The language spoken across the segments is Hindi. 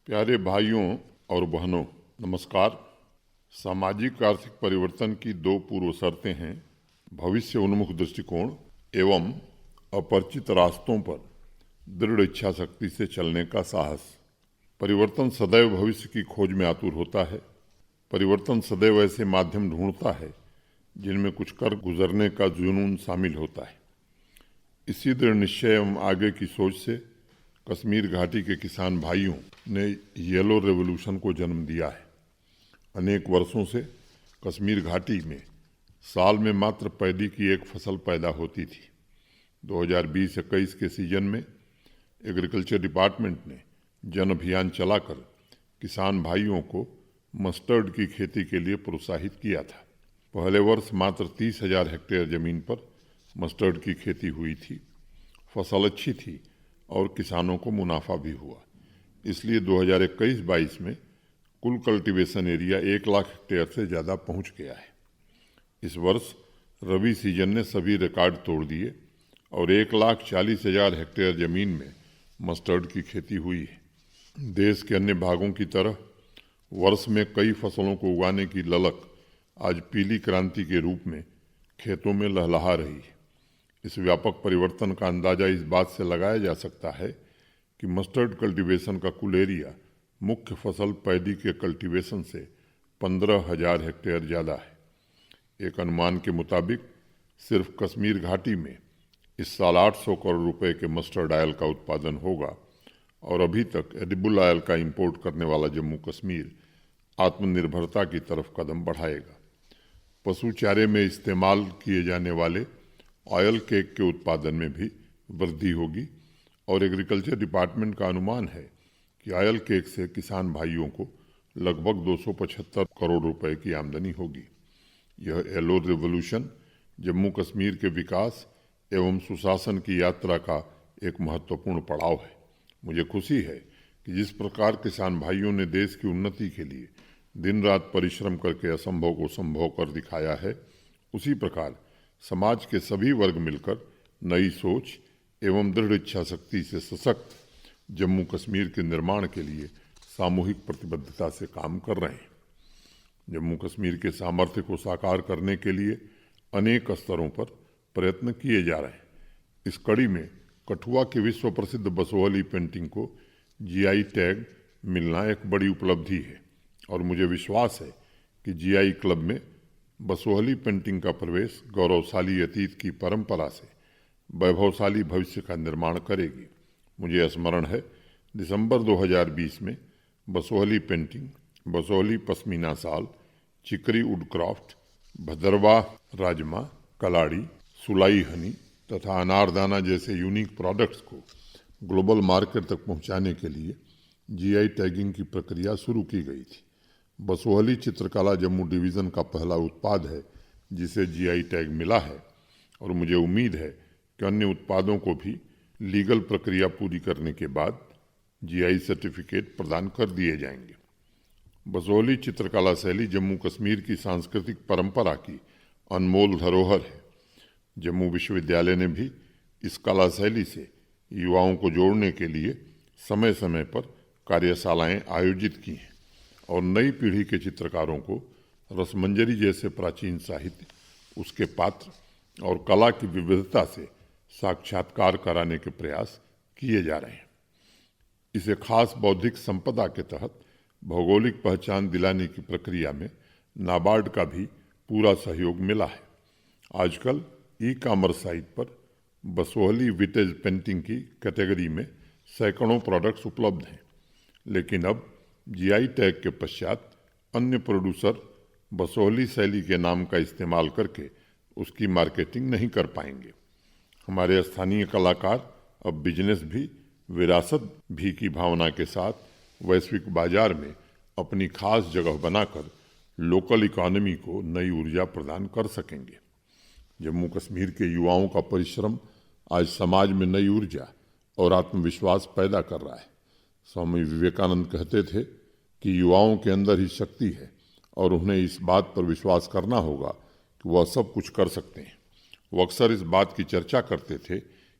प्यारे भाइयों और बहनों, नमस्कार। सामाजिक आर्थिक परिवर्तन की दो पूर्व शर्तें हैं: भविष्य उन्मुख दृष्टिकोण एवं अपरिचित रास्तों पर दृढ़ इच्छा शक्ति से चलने का साहस। परिवर्तन सदैव भविष्य की खोज में आतुर होता है। परिवर्तन सदैव ऐसे माध्यम ढूंढता है जिनमें कुछ कर गुजरने का जुनून शामिल होता है। इसी दृढ़ निश्चय एवं आगे की सोच से कश्मीर घाटी के किसान भाइयों ने येलो रेवोल्यूशन को जन्म दिया है। अनेक वर्षों से कश्मीर घाटी में साल में मात्र पैडी की एक फसल पैदा होती थी। 2020-21 के सीजन में एग्रीकल्चर डिपार्टमेंट ने जन अभियान चलाकर किसान भाइयों को मस्टर्ड की खेती के लिए प्रोत्साहित किया था। पहले वर्ष मात्र 30,000 हेक्टेयर जमीन पर मस्टर्ड की खेती हुई थी। फसल अच्छी थी और किसानों को मुनाफा भी हुआ। इसलिए 2021-22 में कुल कल्टीवेशन एरिया 1 लाख हेक्टेयर से ज़्यादा पहुंच गया है। इस वर्ष रबी सीजन ने सभी रिकॉर्ड तोड़ दिए और 1,40,000 हेक्टेयर ज़मीन में मस्टर्ड की खेती हुई है। देश के अन्य भागों की तरह वर्ष में कई फसलों को उगाने की ललक आज पीली क्रांति के रूप में खेतों में लहलहा रही है। इस व्यापक परिवर्तन का अंदाजा इस बात से लगाया जा सकता है कि मस्टर्ड कल्टीवेशन का कुल एरिया मुख्य फसल पैडी के कल्टीवेशन से 15,000 हेक्टेयर ज़्यादा है। एक अनुमान के मुताबिक सिर्फ कश्मीर घाटी में इस साल 800 करोड़ रुपए के मस्टर्ड ऑयल का उत्पादन होगा और अभी तक एडिबल ऑयल का इंपोर्ट करने वाला जम्मू कश्मीर आत्मनिर्भरता की तरफ कदम बढ़ाएगा। पशु चारे में इस्तेमाल किए जाने वाले ऑयल केक के उत्पादन में भी वृद्धि होगी और एग्रीकल्चर डिपार्टमेंट का अनुमान है कि ऑयल केक से किसान भाइयों को लगभग 275 करोड़ रुपए की आमदनी होगी। यह येलो रिवॉल्यूशन जम्मू कश्मीर के विकास एवं सुशासन की यात्रा का एक महत्वपूर्ण पड़ाव है। मुझे खुशी है कि जिस प्रकार किसान भाइयों ने देश की उन्नति के लिए दिन रात परिश्रम करके असंभव को संभव कर दिखाया है, उसी प्रकार समाज के सभी वर्ग मिलकर नई सोच एवं दृढ़ इच्छा शक्ति से सशक्त जम्मू कश्मीर के निर्माण के लिए सामूहिक प्रतिबद्धता से काम कर रहे हैं। जम्मू कश्मीर के सामर्थ्य को साकार करने के लिए अनेक स्तरों पर प्रयत्न किए जा रहे हैं। इस कड़ी में कठुआ के विश्व प्रसिद्ध बसोहली पेंटिंग को जीआई टैग मिलना एक बड़ी उपलब्धि है और मुझे विश्वास है कि जीआई क्लब में बसोहली पेंटिंग का प्रवेश गौरवशाली अतीत की परंपरा से वैभवशाली भविष्य का निर्माण करेगी। मुझे स्मरण है दिसंबर 2020 में Basohli painting, Basohli pashmina shall, चिकरी would craft, Bhaderwah rajma, कलाड़ी, सुलाई हनी तथा अनारदाना जैसे यूनिक प्रोडक्ट्स को ग्लोबल मार्केट तक पहुंचाने के लिए जीआई टैगिंग की प्रक्रिया शुरू की गई थी। बसोहली चित्रकला जम्मू डिवीज़न का पहला उत्पाद है जिसे जीआई टैग मिला है और मुझे उम्मीद है कि अन्य उत्पादों को भी लीगल प्रक्रिया पूरी करने के बाद जीआई सर्टिफिकेट प्रदान कर दिए जाएंगे। बसोहली चित्रकला शैली जम्मू कश्मीर की सांस्कृतिक परंपरा की अनमोल धरोहर है। जम्मू विश्वविद्यालय ने भी इस कला शैली से युवाओं को जोड़ने के लिए समय समय पर कार्यशालाएं आयोजित की हैं और नई पीढ़ी के चित्रकारों को रसमंजरी जैसे प्राचीन साहित्य, उसके पात्र और कला की विविधता से साक्षात्कार कराने के प्रयास किए जा रहे हैं। इसे खास बौद्धिक संपदा के तहत भौगोलिक पहचान दिलाने की प्रक्रिया में नाबार्ड का भी पूरा सहयोग मिला है। आजकल ई-कॉमर्स साइट पर बसोहली विटेज पेंटिंग की कैटेगरी में सैकड़ों प्रोडक्ट्स उपलब्ध हैं, लेकिन अब जीआई टैग के पश्चात अन्य प्रोड्यूसर बसोहली शैली के नाम का इस्तेमाल करके उसकी मार्केटिंग नहीं कर पाएंगे। हमारे स्थानीय कलाकार अब बिजनेस भी, विरासत भी की भावना के साथ वैश्विक बाजार में अपनी खास जगह बनाकर लोकल इकोनॉमी को नई ऊर्जा प्रदान कर सकेंगे। जम्मू कश्मीर के युवाओं का परिश्रम आज समाज में नई ऊर्जा और आत्मविश्वास पैदा कर रहा है। स्वामी विवेकानंद कहते थे कि युवाओं के अंदर ही शक्ति है और उन्हें इस बात पर विश्वास करना होगा कि वह सब कुछ कर सकते हैं। वो अक्सर इस बात की चर्चा करते थे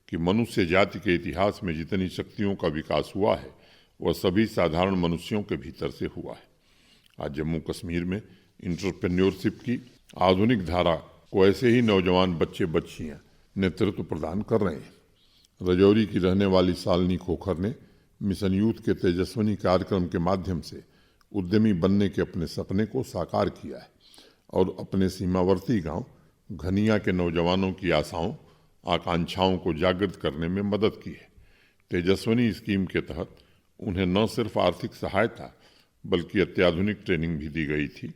कि मनुष्य जाति के इतिहास में जितनी शक्तियों का विकास हुआ है वह सभी साधारण मनुष्यों के भीतर से हुआ है। आज जम्मू कश्मीर में इंटरप्रेन्योरशिप की आधुनिक धारा को ऐसे ही नौजवान बच्चे बच्चियां नेतृत्व प्रदान कर रहे हैं। रजौरी की रहने वाली शालिनी खोखर ने मिशन यूथ के तेजस्विनी कार्यक्रम के माध्यम से उद्यमी बनने के अपने सपने को साकार किया है और अपने सीमावर्ती गांव घनिया के नौजवानों की आशाओं आकांक्षाओं को जागृत करने में मदद की है। तेजस्विनी स्कीम के तहत उन्हें न सिर्फ आर्थिक सहायता बल्कि अत्याधुनिक ट्रेनिंग भी दी गई थी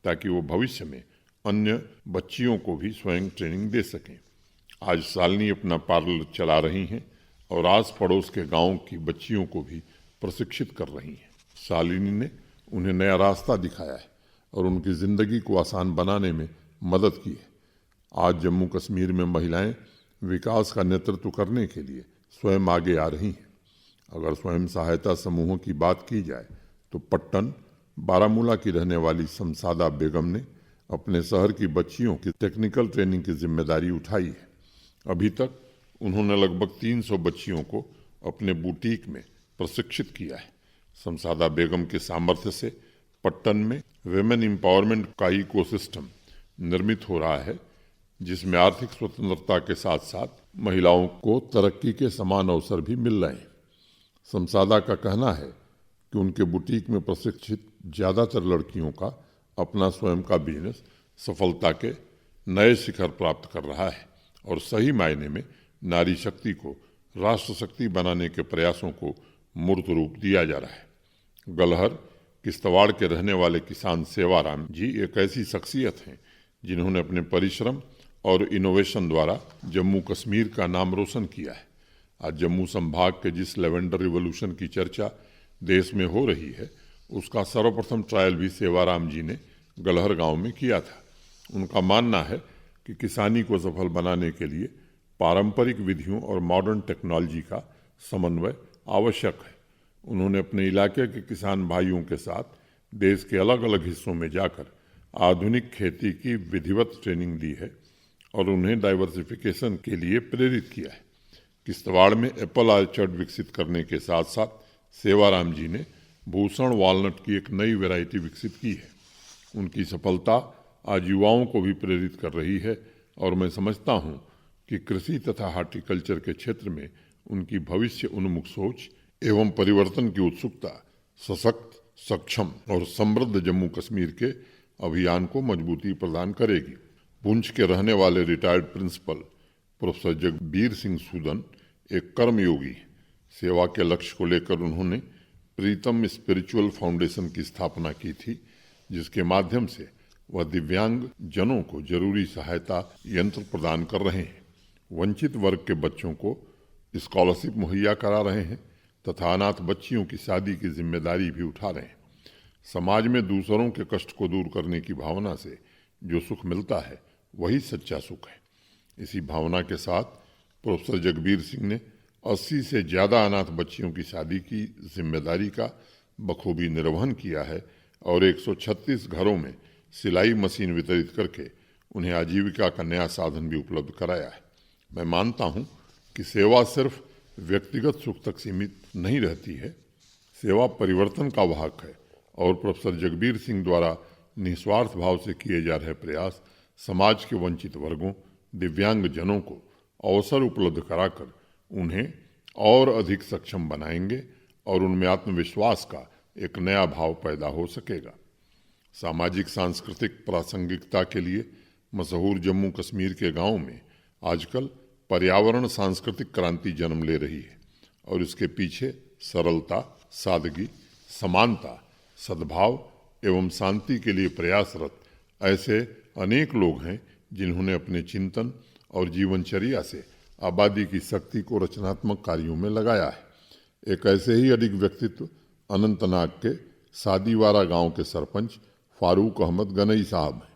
ताकि वो भविष्य में अन्य बच्चियों को भी स्वयं ट्रेनिंग दे सकें। आज शालिनी अपना पार्लर चला रही हैं और आस पड़ोस के गांव की बच्चियों को भी प्रशिक्षित कर रही हैं। शालिनी ने उन्हें नया रास्ता दिखाया है और उनकी ज़िंदगी को आसान बनाने में मदद की है। आज जम्मू कश्मीर में महिलाएं विकास का नेतृत्व करने के लिए स्वयं आगे आ रही हैं। अगर स्वयं सहायता समूहों की बात की जाए तो पट्टन बारामूला की रहने वाली शमसादा बेगम ने अपने शहर की बच्चियों की टेक्निकल ट्रेनिंग की जिम्मेदारी उठाई है। अभी तक उन्होंने लगभग 300 बच्चियों को अपने बुटीक में प्रशिक्षित किया है। शमसादा बेगम के सामर्थ्य से पट्टन में विमेन एम्पावरमेंट का इकोसिस्टम निर्मित हो रहा है, जिसमें आर्थिक स्वतंत्रता के साथ साथ महिलाओं को तरक्की के समान अवसर भी मिल रहे हैं। शमसादा का कहना है कि उनके बुटीक में प्रशिक्षित ज़्यादातर लड़कियों का अपना स्वयं का बिजनेस सफलता के नए शिखर प्राप्त कर रहा है और सही मायने में नारी शक्ति को राष्ट्र शक्ति बनाने के प्रयासों को मूर्त रूप दिया जा रहा है। गलहर किश्तवाड़ के रहने वाले किसान सेवाराम जी एक ऐसी शख्सियत हैं जिन्होंने अपने परिश्रम और इनोवेशन द्वारा जम्मू कश्मीर का नाम रोशन किया है। आज जम्मू संभाग के जिस लेवेंडर रिवॉल्यूशन की चर्चा देश में हो रही है, उसका सर्वप्रथम ट्रायल भी सेवाराम जी ने गलहर गांव में किया था। उनका मानना है कि किसानी को सफल बनाने के लिए पारंपरिक विधियों और मॉडर्न टेक्नोलॉजी का समन्वय आवश्यक है। उन्होंने अपने इलाके के किसान भाइयों के साथ देश के अलग अलग हिस्सों में जाकर आधुनिक खेती की विधिवत ट्रेनिंग दी है और उन्हें डाइवर्सिफिकेशन के लिए प्रेरित किया है। किश्तवाड़ में एप्पल ऑर्चर्ड विकसित करने के साथ साथ सेवाराम जी ने भूषण वॉलनट की एक नई वैरायटी विकसित की है। उनकी सफलता आज युवाओं को भी प्रेरित कर रही है और मैं समझता हूं कि कृषि तथा हार्टिकल्चर के क्षेत्र में उनकी भविष्य उन्मुख सोच एवं परिवर्तन की उत्सुकता सशक्त, सक्षम और समृद्ध जम्मू कश्मीर के अभियान को मजबूती प्रदान करेगी। पुंछ के रहने वाले retired principal professor Jagbir Singh Sudan एक कर्मयोगी हैं। सेवा के लक्ष्य को लेकर उन्होंने प्रीतम स्पिरिचुअल फाउंडेशन की स्थापना की थी, जिसके माध्यम से वह दिव्यांग जनों को जरूरी सहायता यंत्र प्रदान कर रहे हैं, वंचित वर्ग के बच्चों को स्कॉलरशिप मुहैया करा रहे हैं तथा अनाथ बच्चियों की शादी की जिम्मेदारी भी उठा रहे हैं। समाज में दूसरों के कष्ट को दूर करने की भावना से जो सुख मिलता है वही सच्चा सुख है। इसी भावना के साथ प्रोफेसर जगबीर सिंह ने 80 से ज़्यादा अनाथ बच्चियों की शादी की जिम्मेदारी का बखूबी निर्वहन किया है और 136 घरों में सिलाई मशीन वितरित करके उन्हें आजीविका का नया साधन भी उपलब्ध कराया है। मैं मानता हूं कि सेवा सिर्फ व्यक्तिगत सुख तक सीमित नहीं रहती है, सेवा परिवर्तन का वाहक है और प्रोफेसर जगबीर सिंह द्वारा निस्वार्थ भाव से किए जा रहे प्रयास समाज के वंचित वर्गों, दिव्यांग जनों को अवसर उपलब्ध कराकर उन्हें और अधिक सक्षम बनाएंगे और उनमें आत्मविश्वास का एक नया भाव पैदा हो सकेगा। सामाजिक सांस्कृतिक प्रासंगिकता के लिए मशहूर जम्मू कश्मीर के गांवों में आजकल पर्यावरण सांस्कृतिक क्रांति जन्म ले रही है और इसके पीछे सरलता, सादगी, समानता, सद्भाव एवं शांति के लिए प्रयासरत ऐसे अनेक लोग हैं जिन्होंने अपने चिंतन और जीवनचर्या से आबादी की शक्ति को रचनात्मक कार्यों में लगाया है। एक ऐसे ही अडिग व्यक्तित्व अनंतनाग के सादीवारा गांव के सरपंच फारूक अहमद गनई साहब हैं।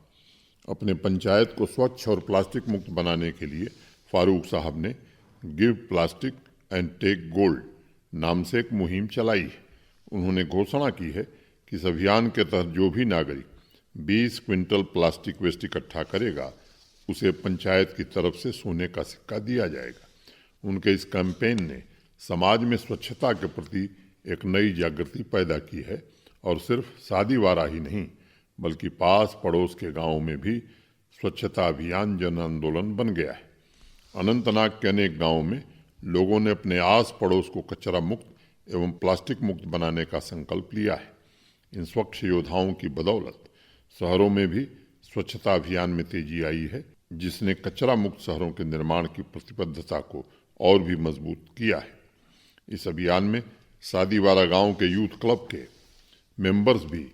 अपने पंचायत को स्वच्छ और प्लास्टिक मुक्त बनाने के लिए फारूक साहब ने give plastic and take gold नाम से एक मुहिम चलाई है। उन्होंने घोषणा की है कि इस अभियान के तहत जो भी नागरिक 20 क्विंटल प्लास्टिक वेस्ट इकट्ठा करेगा उसे पंचायत की तरफ से सोने का सिक्का दिया जाएगा। उनके इस कैंपेन ने समाज में स्वच्छता के प्रति एक नई जागृति पैदा की है और सिर्फ शादीवारा ही नहीं बल्कि पास पड़ोस के गांवों में भी स्वच्छता अभियान जन आंदोलन बन गया है। अनंतनाग के अनेक गांवों में लोगों ने अपने आस पड़ोस को कचरा मुक्त एवं प्लास्टिक मुक्त बनाने का संकल्प लिया है। इन स्वच्छ योद्धाओं की बदौलत शहरों में भी स्वच्छता अभियान में तेजी आई है, जिसने कचरा मुक्त शहरों के निर्माण की प्रतिबद्धता को और भी मजबूत किया है। इस अभियान में शादीवारा गांव के यूथ क्लब के मेंबर्स भी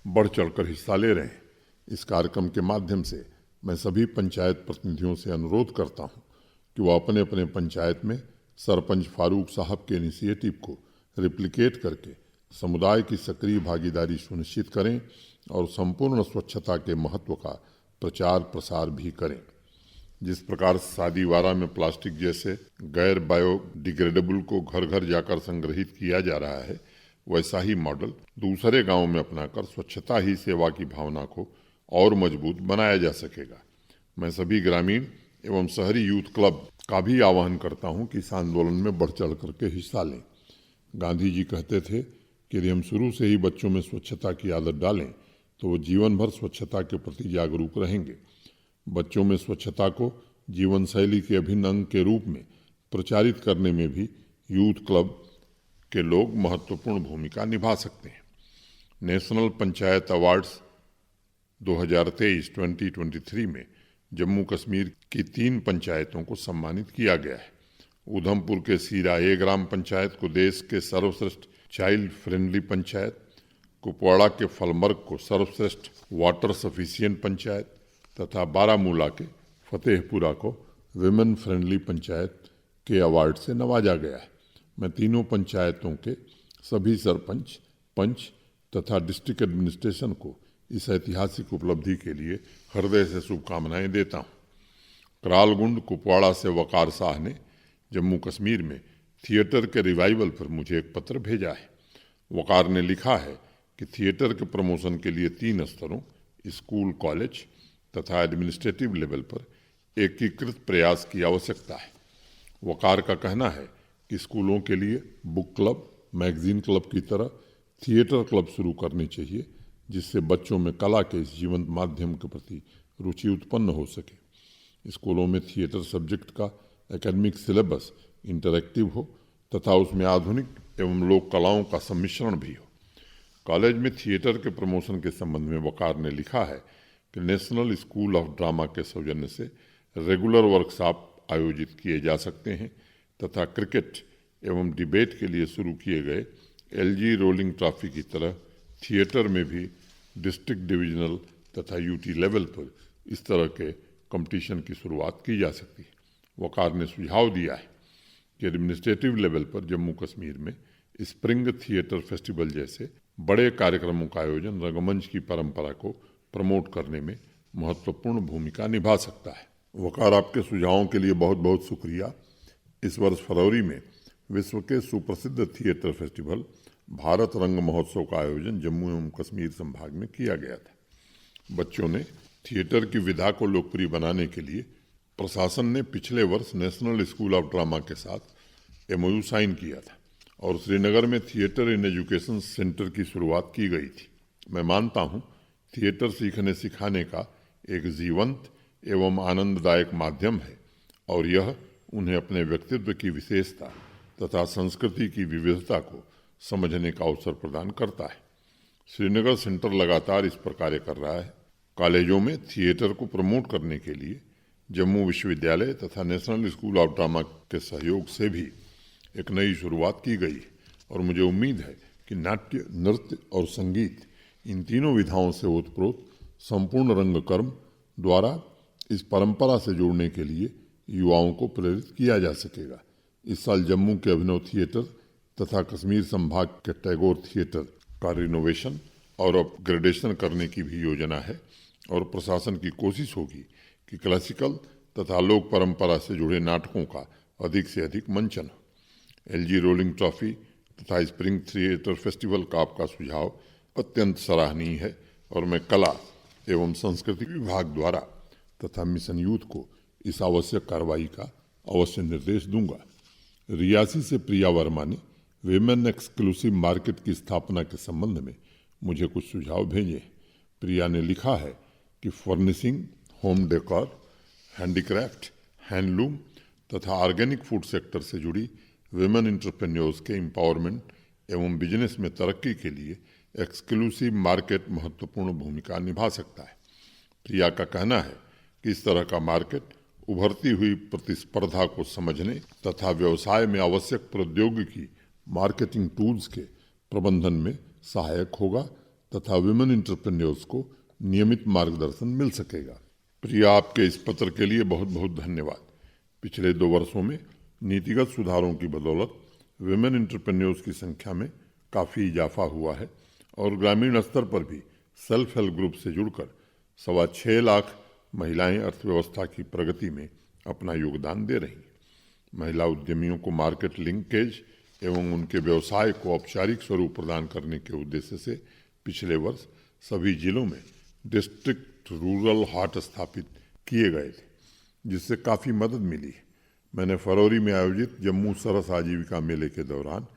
बढ़ चढ़कर हिस्सा ले रहे हैं। इस कार्यक्रम के माध्यम से मैं सभी पंचायत प्रतिनिधियों से अनुरोध करता हूं कि वो अपने अपने पंचायत में सरपंच फारूक साहब के इनिशिएटिव को रिप्लिकेट करके समुदाय की सक्रिय भागीदारी सुनिश्चित करें और संपूर्ण स्वच्छता के महत्व का प्रचार प्रसार भी करें। जिस प्रकार शादीवारा में प्लास्टिक जैसे गैर बायोडिग्रेडेबल को घर घर जाकर संग्रहित किया जा रहा है, वैसा ही मॉडल दूसरे गांवों में अपनाकर स्वच्छता ही सेवा की भावना को और मजबूत बनाया जा सकेगा। मैं सभी ग्रामीण एवं शहरी यूथ क्लब का भी आह्वान करता हूं कि इस आंदोलन में बढ़ चढ़ करके हिस्सा लें। गांधी जी कहते थे कि यदि हम शुरू से ही बच्चों में स्वच्छता की आदत डालें तो वो जीवन भर स्वच्छता के प्रति जागरूक रहेंगे। बच्चों में स्वच्छता को जीवन शैली के अभिन्न अंग के रूप में प्रचारित करने में भी यूथ क्लब के लोग महत्वपूर्ण भूमिका निभा सकते हैं। नेशनल पंचायत अवार्ड्स 2023 में जम्मू कश्मीर की 3 पंचायतों को सम्मानित किया गया है। उधमपुर के सीरा ए ग्राम पंचायत को देश के सर्वश्रेष्ठ चाइल्ड फ्रेंडली पंचायत, कुपवाड़ा के फलमर्ग को सर्वश्रेष्ठ वाटर सफिशिएंट पंचायत तथा बारामूला के फतेहपुरा को विमेन फ्रेंडली पंचायत के अवार्ड से नवाजा गया है। मैं तीनों पंचायतों के सभी सरपंच, पंच तथा डिस्ट्रिक्ट एडमिनिस्ट्रेशन को इस ऐतिहासिक उपलब्धि के लिए हृदय से शुभकामनाएं देता हूं। करालगुंड कुपवाड़ा से वकार शाह ने जम्मू कश्मीर में थिएटर के रिवाइवल पर मुझे एक पत्र भेजा है। वकार ने लिखा है कि थिएटर के प्रमोशन के लिए 3 स्तरों स्कूल, कॉलेज तथा एडमिनिस्ट्रेटिव लेवल पर एकीकृत प्रयास की आवश्यकता है। वकार का कहना है कि स्कूलों के लिए बुक क्लब, मैगजीन क्लब की तरह थिएटर क्लब शुरू करनी चाहिए, जिससे बच्चों में कला के इस जीवंत माध्यम के प्रति रुचि उत्पन्न हो सके। स्कूलों में थिएटर सब्जेक्ट का एकेडमिक सिलेबस इंटरैक्टिव हो तथा उसमें आधुनिक एवं लोक कलाओं का सम्मिश्रण भी हो। कॉलेज में थिएटर के प्रमोशन के संबंध में वकार ने लिखा है कि नेशनल स्कूल ऑफ ड्रामा के सौजन्य से रेगुलर वर्कशॉप आयोजित किए जा सकते हैं तथा क्रिकेट एवं डिबेट के लिए शुरू किए गए एलजी रोलिंग ट्रॉफी की तरह थिएटर में भी डिस्ट्रिक्ट, डिविजनल तथा यूटी लेवल पर इस तरह के कंपटीशन की शुरुआत की जा सकती है। वकार ने सुझाव दिया है कि एडमिनिस्ट्रेटिव लेवल पर जम्मू कश्मीर में स्प्रिंग थिएटर फेस्टिवल जैसे बड़े कार्यक्रमों का आयोजन रंगमंच की परंपरा को प्रमोट करने में महत्वपूर्ण भूमिका निभा सकता है। वकार, आपके सुझावों के लिए बहुत बहुत शुक्रिया। इस वर्ष फरवरी में विश्व के सुप्रसिद्ध थिएटर फेस्टिवल भारत रंग महोत्सव का आयोजन जम्मू एवं कश्मीर संभाग में किया गया था। बच्चों ने थिएटर की विधा को लोकप्रिय बनाने के लिए प्रशासन ने पिछले वर्ष नेशनल स्कूल ऑफ ड्रामा के साथ एमओयू साइन किया था और श्रीनगर में थिएटर इन एजुकेशन सेंटर की शुरुआत की गई थी। मैं मानता हूं थिएटर सीखने सिखाने का एक जीवंत एवं आनंददायक माध्यम है और यह उन्हें अपने व्यक्तित्व की विशेषता तथा संस्कृति की विविधता को समझने का अवसर प्रदान करता है। श्रीनगर सेंटर लगातार इस पर कार्य कर रहा है। कॉलेजों में थिएटर को प्रमोट करने के लिए जम्मू विश्वविद्यालय तथा नेशनल स्कूल ऑफ ड्रामा के सहयोग से भी एक नई शुरुआत की गई है और मुझे उम्मीद है कि नाट्य, नृत्य और संगीत, इन तीनों विधाओं से ओतप्रोत संपूर्ण रंगकर्म द्वारा इस परंपरा से जुड़ने के लिए युवाओं को प्रेरित किया जा सकेगा। इस साल जम्मू के अभिनव थिएटर तथा कश्मीर संभाग के टैगोर थिएटर का रिनोवेशन और अपग्रेडेशन करने की भी योजना है और प्रशासन की कोशिश होगी कि क्लासिकल तथा लोक परंपरा से जुड़े नाटकों का अधिक से अधिक मंचन हो। एलजी रोलिंग ट्रॉफी तथा स्प्रिंग थिएटर फेस्टिवल का आपका सुझाव अत्यंत सराहनीय है और मैं कला एवं संस्कृति विभाग द्वारा तथा मिशन यूथ को इस आवश्यक कार्रवाई का अवश्य निर्देश दूंगा। रियासी से प्रिया वर्मा ने विमेन एक्सक्लूसिव मार्केट की स्थापना के संबंध में मुझे कुछ सुझाव भेजें। प्रिया ने लिखा है कि furnishing, home decor, handicraft, handloom तथा ऑर्गेनिक फूड सेक्टर से जुड़ी विमेन एंटरप्रेन्योर्स के एम्पावरमेंट एवं बिजनेस में तरक्की के लिए एक्सक्लूसिव मार्केट महत्वपूर्ण भूमिका निभा सकता है। प्रिया का कहना है कि इस तरह का मार्केट उभरती हुई प्रतिस्पर्धा को समझने तथा व्यवसाय में आवश्यक प्रौद्योगिकी मार्केटिंग टूल्स के प्रबंधन में सहायक होगा तथा विमेन एंटरप्रेन्योर्स को नियमित मार्गदर्शन मिल सकेगा। प्रिया, आपके इस पत्र के लिए बहुत बहुत धन्यवाद। पिछले 2 वर्षों में नीतिगत सुधारों की बदौलत विमेन एंटरप्रेन्योर्स की संख्या में काफ़ी इजाफा हुआ है और ग्रामीण स्तर पर भी सेल्फ हेल्प ग्रुप से जुड़कर 6.25 लाख महिलाएं अर्थव्यवस्था की प्रगति में अपना योगदान दे रही हैं। महिला उद्यमियों को मार्केट लिंकेज एवं उनके व्यवसाय को औपचारिक स्वरूप प्रदान करने के उद्देश्य से पिछले वर्ष सभी जिलों में डिस्ट्रिक्ट रूरल हाट स्थापित किए गए थे, जिससे काफ़ी मदद मिली है। मैंने फरवरी में आयोजित जम्मू सरस आजीविका मेले के दौरान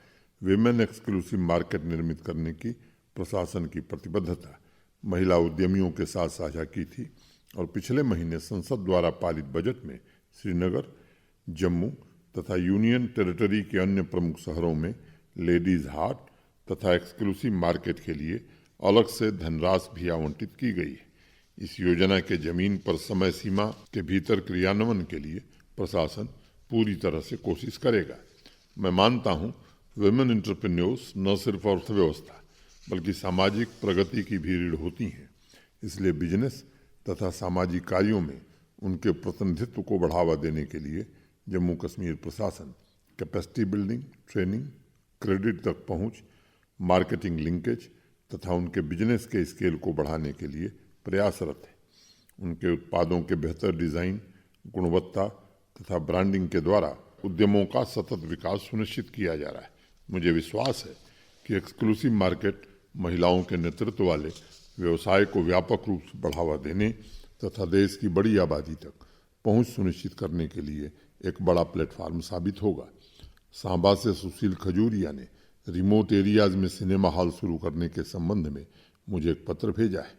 विमेन एक्सक्लूसिव मार्केट निर्मित करने की प्रशासन की प्रतिबद्धता महिला उद्यमियों के साथ साझा की थी और पिछले महीने संसद द्वारा पारित बजट में श्रीनगर, जम्मू तथा यूनियन टेरिटरी के अन्य प्रमुख शहरों में लेडीज हाट तथा एक्सक्लूसिव मार्केट के लिए अलग से धनराशि भी आवंटित की गई है। इस योजना के जमीन पर समय सीमा के भीतर क्रियान्वयन के लिए प्रशासन पूरी तरह से कोशिश करेगा। मैं मानता हूँ विमेन एंटरप्रेन्योर्स न सिर्फ अर्थव्यवस्था बल्कि सामाजिक प्रगति की भी रीढ़ होती हैं। इसलिए बिजनेस तथा सामाजिक कार्यों में उनके प्रतिनिधित्व को बढ़ावा देने के लिए जम्मू कश्मीर प्रशासन कैपेसिटी बिल्डिंग, ट्रेनिंग, क्रेडिट तक पहुंच, मार्केटिंग लिंकेज तथा उनके बिजनेस के स्केल को बढ़ाने के लिए प्रयासरत है। उनके उत्पादों के बेहतर डिज़ाइन, गुणवत्ता तथा ब्रांडिंग के द्वारा उद्यमों का सतत विकास सुनिश्चित किया जा रहा है। मुझे विश्वास है कि एक्सक्लूसिव मार्केट महिलाओं के नेतृत्व वाले व्यवसाय को व्यापक रूप से बढ़ावा देने तथा देश की बड़ी आबादी तक पहुंच सुनिश्चित करने के लिए एक बड़ा प्लेटफार्म साबित होगा। सांबा से सुशील खजूरिया ने रिमोट एरियाज में सिनेमा हॉल शुरू करने के संबंध में मुझे एक पत्र भेजा है।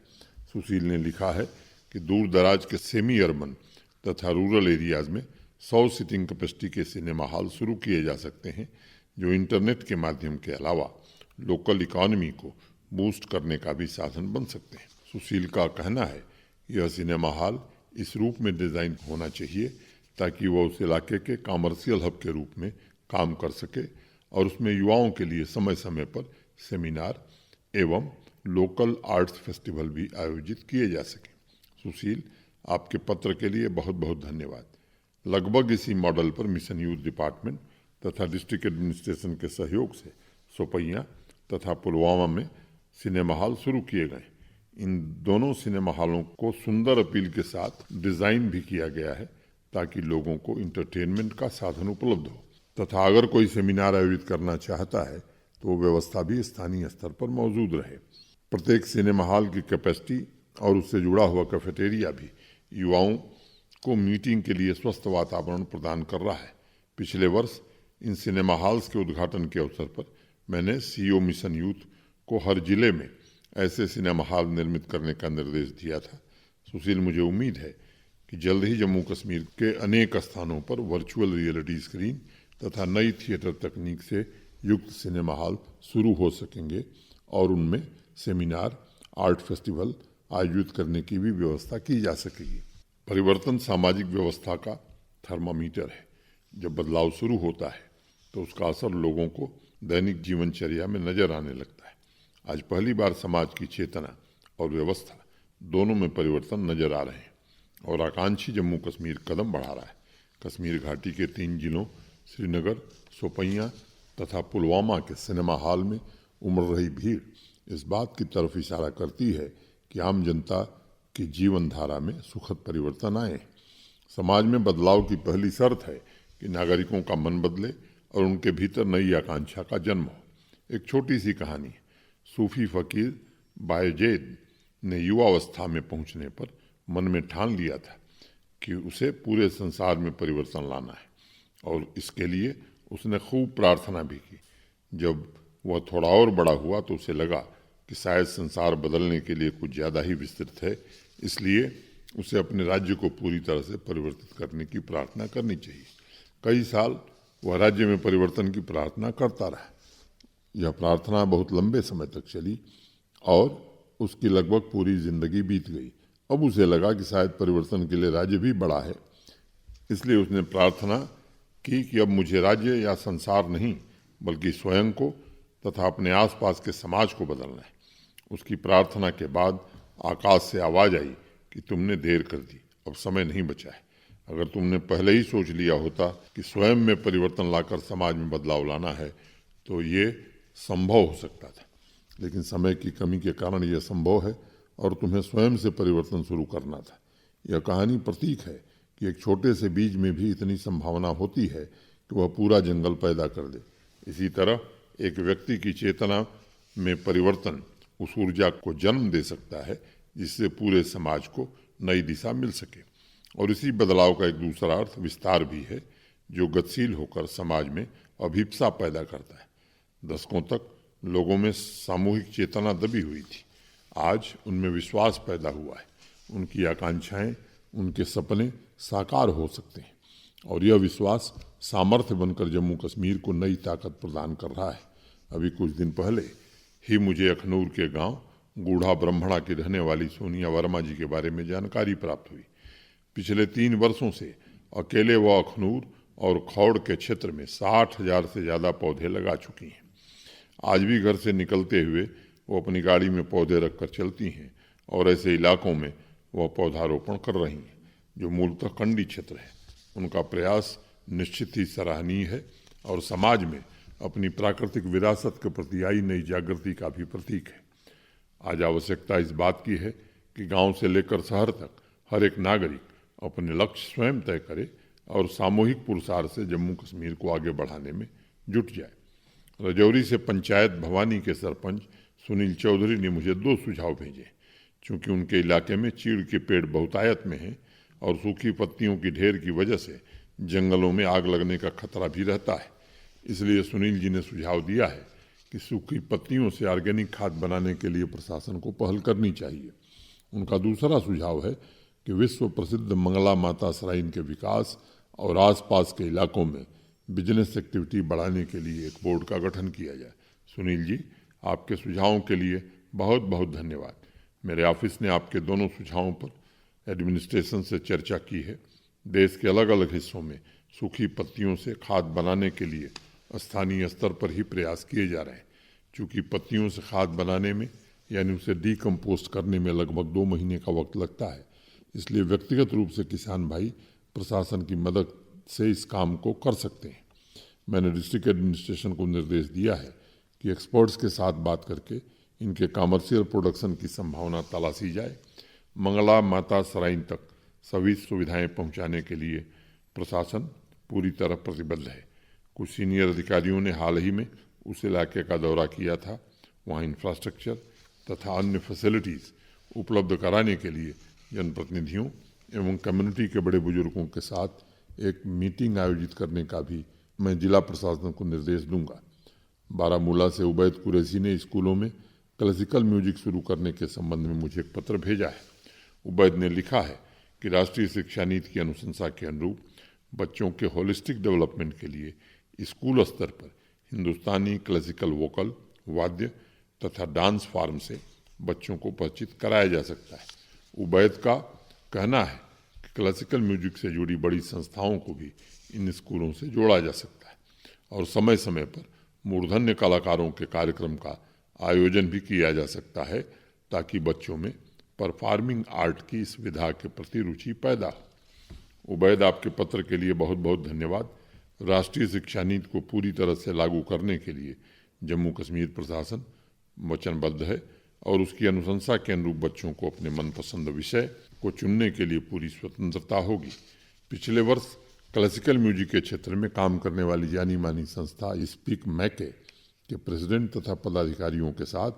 सुशील ने लिखा है कि दूर दराज के सेमी अर्बन तथा रूरल एरियाज में 100 सीटिंग कैपेसिटी के सिनेमा हॉल शुरू किए जा सकते हैं, जो इंटरनेट के माध्यम के अलावा लोकल इकॉनमी को बूस्ट करने का भी साधन बन सकते हैं। सुशील का कहना है यह सिनेमा हॉल इस रूप में डिज़ाइन होना चाहिए ताकि वह उस इलाके के कॉमर्शियल हब के रूप में काम कर सके और उसमें युवाओं के लिए समय समय पर सेमिनार एवं लोकल आर्ट्स फेस्टिवल भी आयोजित किए जा सकें। सुशील, आपके पत्र के लिए बहुत बहुत धन्यवाद। लगभग इसी मॉडल पर मिशन यूथ डिपार्टमेंट तथा डिस्ट्रिक्ट एडमिनिस्ट्रेशन के सहयोग से सोपैया तथा पुलवामा में सिनेमा हॉल शुरू किए गए। इन दोनों सिनेमा हॉलों को सुंदर अपील के साथ डिज़ाइन भी किया गया है ताकि लोगों को इंटरटेनमेंट का साधन उपलब्ध हो तथा अगर कोई सेमिनार आयोजित करना चाहता है तो वो व्यवस्था भी स्थानीय स्तर पर मौजूद रहे। प्रत्येक सिनेमा हॉल की कैपेसिटी और उससे जुड़ा हुआ कैफेटेरिया भी युवाओं को मीटिंग के लिए स्वस्थ वातावरण प्रदान कर रहा है। पिछले वर्ष इन सिनेमा हॉल्स के उद्घाटन के अवसर पर मैंने सीईओ मिशन यूथ को हर जिले में ऐसे सिनेमा हॉल निर्मित करने का निर्देश दिया था। सुशील, मुझे उम्मीद है कि जल्द ही जम्मू कश्मीर के अनेक स्थानों पर वर्चुअल रियलिटी स्क्रीन तथा नई थिएटर तकनीक से युक्त सिनेमा हॉल शुरू हो सकेंगे और उनमें सेमिनार, आर्ट फेस्टिवल आयोजित करने की भी व्यवस्था की जा सकेगी। परिवर्तन सामाजिक व्यवस्था का थर्मामीटर है। जब बदलाव शुरू होता है तो उसका असर लोगों को दैनिक जीवनचर्या में नजर आने लगता है। आज पहली बार समाज की चेतना और व्यवस्था दोनों में परिवर्तन नजर आ रहे हैं और आकांक्षी जम्मू कश्मीर कदम बढ़ा रहा है। कश्मीर घाटी के 3 जिलों श्रीनगर, सोपैया तथा पुलवामा के सिनेमा हॉल में उमड़ रही भीड़ इस बात की तरफ इशारा करती है कि आम जनता की जीवन धारा में सुखद परिवर्तन आए। समाज में बदलाव की पहली शर्त है कि नागरिकों का मन बदले और उनके भीतर नई आकांक्षा का जन्म हो। एक छोटी सी कहानी। सूफी फकीर बायजेद ने युवावस्था में पहुंचने पर मन में ठान लिया था कि उसे पूरे संसार में परिवर्तन लाना है और इसके लिए उसने खूब प्रार्थना भी की। जब वह थोड़ा और बड़ा हुआ तो उसे लगा कि शायद संसार बदलने के लिए कुछ ज़्यादा ही विस्तृत है, इसलिए उसे अपने राज्य को पूरी तरह से परिवर्तित करने की प्रार्थना करनी चाहिए। कई साल वह राज्य में परिवर्तन की प्रार्थना करता रहा। यह प्रार्थना बहुत लंबे समय तक चली और उसकी लगभग पूरी जिंदगी बीत गई। अब उसे लगा कि शायद परिवर्तन के लिए राज्य भी बड़ा है, इसलिए उसने प्रार्थना की कि अब मुझे राज्य या संसार नहीं बल्कि स्वयं को तथा अपने आसपास के समाज को बदलना है। उसकी प्रार्थना के बाद आकाश से आवाज़ आई कि तुमने देर कर दी, अब समय नहीं बचा है। अगर तुमने पहले ही सोच लिया होता कि स्वयं में परिवर्तन लाकर समाज में बदलाव लाना है तो ये संभव हो सकता था, लेकिन समय की कमी के कारण यह संभव है और तुम्हें स्वयं से परिवर्तन शुरू करना था। यह कहानी प्रतीक है कि एक छोटे से बीज में भी इतनी संभावना होती है कि वह पूरा जंगल पैदा कर दे। इसी तरह एक व्यक्ति की चेतना में परिवर्तन उस ऊर्जा को जन्म दे सकता है जिससे पूरे समाज को नई दिशा मिल सके। और इसी बदलाव का एक दूसरा अर्थ विस्तार भी है, जो गतिशील होकर समाज में अभिप्सा पैदा करता है। दशकों तक लोगों में सामूहिक चेतना दबी हुई थी, आज उनमें विश्वास पैदा हुआ है। उनकी आकांक्षाएं, उनके सपने साकार हो सकते हैं और यह विश्वास सामर्थ्य बनकर जम्मू कश्मीर को नई ताकत प्रदान कर रहा है। अभी कुछ दिन पहले ही मुझे अखनूर के गांव गूढ़ा ब्रह्मणा की रहने वाली सोनिया वर्मा जी के बारे में जानकारी प्राप्त हुई। पिछले 3 वर्षों से अकेले वह अखनूर और खौड़ के क्षेत्र में 60,000 से ज़्यादा पौधे लगा चुकी हैं। आज भी घर से निकलते हुए वो अपनी गाड़ी में पौधे रखकर चलती हैं और ऐसे इलाकों में वह पौधारोपण कर रही हैं जो मूलतः कंडी क्षेत्र है। उनका प्रयास निश्चित ही सराहनीय है और समाज में अपनी प्राकृतिक विरासत के प्रति आई नई जागृति का भी प्रतीक है। आज आवश्यकता इस बात की है कि गांव से लेकर शहर तक हर एक नागरिक अपने लक्ष्य स्वयं तय करे और सामूहिक पुरुषार्थ से जम्मू कश्मीर को आगे बढ़ाने में जुट जाए। रजौरी से पंचायत भवानी के सरपंच सुनील चौधरी ने मुझे 2 सुझाव भेजे। चूँकि उनके इलाके में चीड़ के पेड़ बहुतायत में हैं और सूखी पत्तियों की ढेर की वजह से जंगलों में आग लगने का खतरा भी रहता है, इसलिए सुनील जी ने सुझाव दिया है कि सूखी पत्तियों से ऑर्गेनिक खाद बनाने के लिए प्रशासन को पहल करनी चाहिए। उनका दूसरा सुझाव है कि विश्व प्रसिद्ध मंगला माता श्राइन के विकास और आसपास के इलाकों में बिजनेस एक्टिविटी बढ़ाने के लिए एक बोर्ड का गठन किया जाए। सुनील जी, आपके सुझावों के लिए बहुत बहुत धन्यवाद। मेरे ऑफिस ने आपके दोनों सुझावों पर एडमिनिस्ट्रेशन से चर्चा की है। देश के अलग अलग हिस्सों में सूखी पत्तियों से खाद बनाने के लिए स्थानीय स्तर पर ही प्रयास किए जा रहे हैं। चूँकि पत्तियों से खाद बनाने में यानी उसे डीकम्पोस्ट करने में लगभग 2 महीने का वक्त लगता है, इसलिए व्यक्तिगत रूप से किसान भाई प्रशासन की मदद से इस काम को कर सकते हैं। मैंने डिस्ट्रिक्ट एडमिनिस्ट्रेशन को निर्देश दिया है कि एक्सपर्ट्स के साथ बात करके इनके कमर्शियल प्रोडक्शन की संभावना तलाशी जाए। मंगला माता श्राइन तक सभी सुविधाएं पहुंचाने के लिए प्रशासन पूरी तरह प्रतिबद्ध है। कुछ सीनियर अधिकारियों ने हाल ही में उस इलाके का दौरा किया था। वहाँ इंफ्रास्ट्रक्चर तथा अन्य फैसिलिटीज़ उपलब्ध कराने के लिए जनप्रतिनिधियों एवं कम्युनिटी के बड़े बुजुर्गों के साथ एक मीटिंग आयोजित करने का भी मैं जिला प्रशासन को निर्देश दूंगा। बारामूला से उबैद कुरैशी ने स्कूलों में क्लासिकल म्यूजिक शुरू करने के संबंध में मुझे एक पत्र भेजा है। उबैद ने लिखा है कि राष्ट्रीय शिक्षा नीति की अनुशंसा के अनुरूप बच्चों के होलिस्टिक डेवलपमेंट के लिए स्कूल स्तर पर हिंदुस्तानी क्लासिकल वोकल वाद्य तथा डांस फॉर्म से बच्चों को परिचित कराया जा सकता है। उबैद का कहना है कि क्लासिकल म्यूजिक से जुड़ी बड़ी संस्थाओं को भी इन स्कूलों से जोड़ा जा सकता है और समय समय पर मूर्धन्य कलाकारों के कार्यक्रम का आयोजन भी किया जा सकता है ताकि बच्चों में परफॉर्मिंग आर्ट की इस विधा के प्रति रुचि पैदा हो। उबैद, आपके पत्र के लिए बहुत बहुत धन्यवाद। राष्ट्रीय शिक्षा नीति को पूरी तरह से लागू करने के लिए जम्मू कश्मीर प्रशासन वचनबद्ध है और उसकी अनुशंसा के अनुरूप बच्चों को अपने मनपसंद विषय को चुनने के लिए पूरी स्वतंत्रता होगी। पिछले वर्ष क्लासिकल म्यूजिक के क्षेत्र में काम करने वाली जानी मानी संस्था स्पीक मैके के प्रेसिडेंट तथा पदाधिकारियों के साथ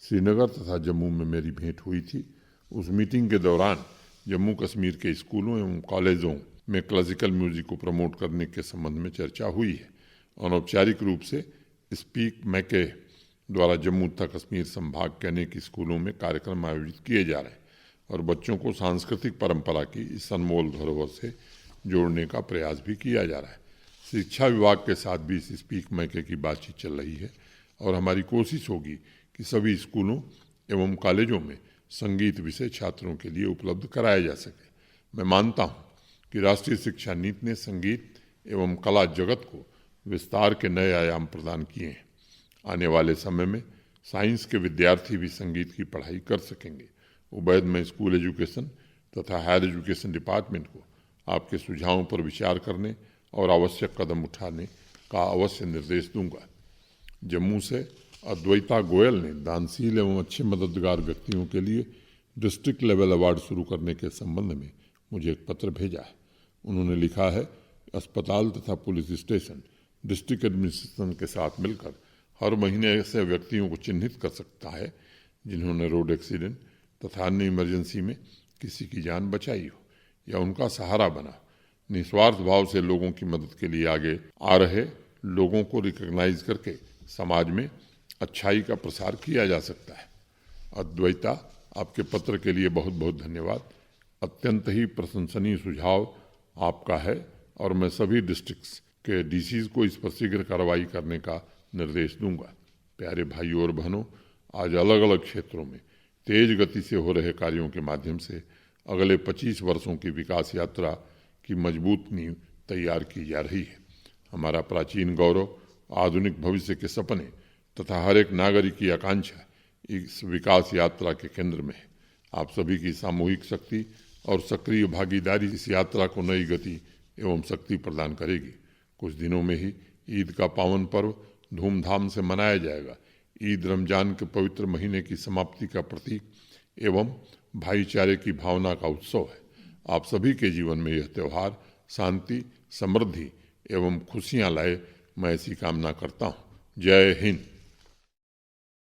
श्रीनगर तथा जम्मू में मेरी भेंट हुई थी। उस मीटिंग के दौरान जम्मू कश्मीर के स्कूलों एवं कॉलेजों में क्लासिकल म्यूजिक को प्रमोट करने के संबंध में चर्चा हुई है। अनौपचारिक रूप से स्पीक मैके द्वारा जम्मू तथा कश्मीर संभाग के अनेक स्कूलों में कार्यक्रम आयोजित किए जा रहे हैं और बच्चों को सांस्कृतिक परंपरा की इस अनमोल धरोहर से जोड़ने का प्रयास भी किया जा रहा है। शिक्षा विभाग के साथ भी इस स्पीक मैके की बातचीत चल रही है और हमारी कोशिश होगी कि सभी स्कूलों एवं कॉलेजों में संगीत विषय छात्रों के लिए उपलब्ध कराया जा सके। मैं मानता हूँ कि राष्ट्रीय शिक्षा नीति ने संगीत एवं कला जगत को विस्तार के नए आयाम प्रदान किए हैं। आने वाले समय में साइंस के विद्यार्थी भी संगीत की पढ़ाई कर सकेंगे। उबैद में स्कूल एजुकेशन तथा हायर एजुकेशन डिपार्टमेंट को आपके सुझावों पर विचार करने और आवश्यक कदम उठाने का अवश्य निर्देश दूंगा। जम्मू से अद्वैता गोयल ने दानशील एवं अच्छे मददगार व्यक्तियों के लिए डिस्ट्रिक्ट लेवल अवार्ड शुरू करने के संबंध में मुझे एक पत्र भेजा है। उन्होंने लिखा है, अस्पताल तथा पुलिस स्टेशन डिस्ट्रिक्ट एडमिनिस्ट्रेशन के साथ मिलकर हर महीने ऐसे व्यक्तियों को चिन्हित कर सकता है जिन्होंने रोड एक्सीडेंट तथा अन्य इमरजेंसी में किसी की जान बचाई हो या उनका सहारा बना। निस्वार्थ भाव से लोगों की मदद के लिए आगे आ रहे लोगों को रिकॉग्नाइज करके समाज में अच्छाई का प्रसार किया जा सकता है। अद्वैता, आपके पत्र के लिए बहुत बहुत धन्यवाद। अत्यंत ही प्रशंसनीय सुझाव आपका है और मैं सभी डिस्ट्रिक्ट्स के डीसीज को इस पर शीघ्र कार्रवाई करने का निर्देश दूंगा। प्यारे भाइयों और बहनों, आज अलग अलग क्षेत्रों में तेज गति से हो रहे कार्यों के माध्यम से अगले 25 वर्षों की विकास यात्रा की मजबूत नींव तैयार की जा रही है। हमारा प्राचीन गौरव, आधुनिक भविष्य के सपने तथा हर एक नागरिक की आकांक्षा इस विकास यात्रा के केंद्र में है। आप सभी की सामूहिक शक्ति और सक्रिय भागीदारी इस यात्रा को नई गति एवं शक्ति प्रदान करेगी। कुछ दिनों में ही ईद का पावन पर्व धूमधाम से मनाया जाएगा। ईद रमजान के पवित्र महीने की समाप्ति का प्रतीक एवं भाईचारे की भावना का उत्सव है। आप सभी के जीवन में यह त्यौहार शांति, समृद्धि एवं खुशियां लाए, मैं ऐसी कामना करता हूँ। जय हिंद।